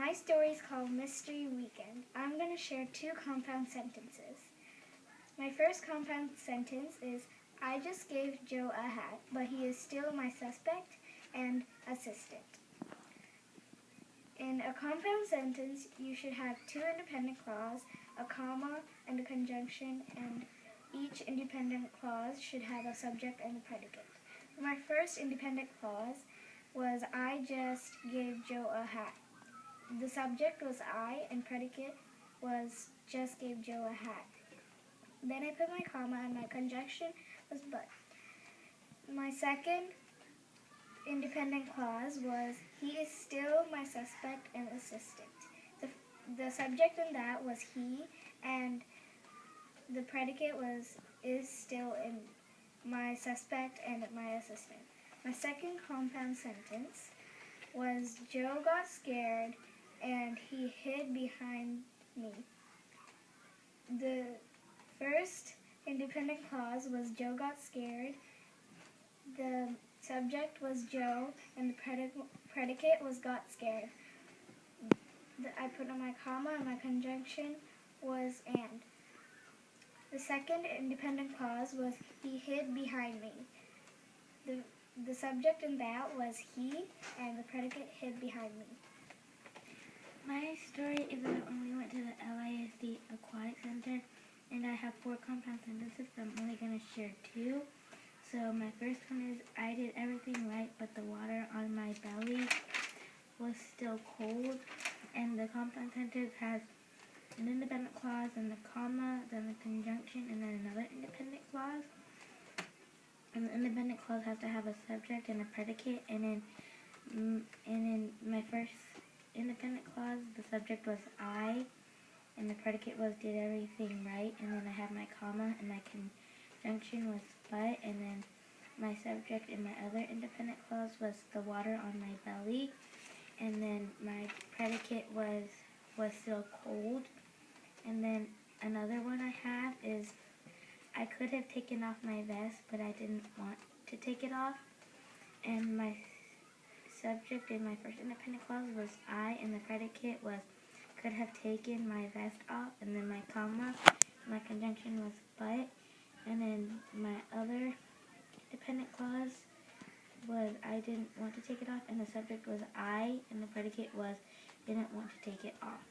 My story is called Mystery Weekend. I'm going to share two compound sentences. My first compound sentence is, I just gave Joe a hat, but he is still my suspect and assistant. In a compound sentence, you should have two independent clauses, a comma, and a conjunction, and each independent clause should have a subject and a predicate. My first independent clause was, I just gave Joe a hat. The subject was I, and predicate was just gave Joe a hat. Then I put my comma, and my conjunction was but. My second independent clause was, he is still my suspect and assistant. The subject in that was he, and the predicate is still in my suspect and my assistant. My second compound sentence was, Joe got scared and he hid behind me. The first independent clause was, Joe got scared. The subject was Joe, and the predicate was got scared. I put on my comma, and my conjunction was and. The second independent clause was, he hid behind me. The subject in that was he, and the predicate hid behind me. My story is that when we went to the LISD Aquatic Center, and I have 4 compound sentences, but I'm only going to share 2. So my first one is, I did everything right, but the water on my belly was still cold. And the compound sentence has an independent clause, and the comma, then the conjunction, and then another independent clause. And the independent clause has to have a subject and a predicate. And in my first independent clause, the subject was I, and the predicate was did everything right. And then I have my comma, and my conjunction was but, and then my subject in my other independent clause was the water on my belly, and then my predicate was still cold. And then another one I have is, I could have taken off my vest, but I didn't want to take it off. And my subject in my first independent clause was I, and the predicate was could have taken my vest off. And then my comma, my conjunction was but. And then my other dependent clause was I didn't want to take it off, and the subject was I, and the predicate was didn't want to take it off.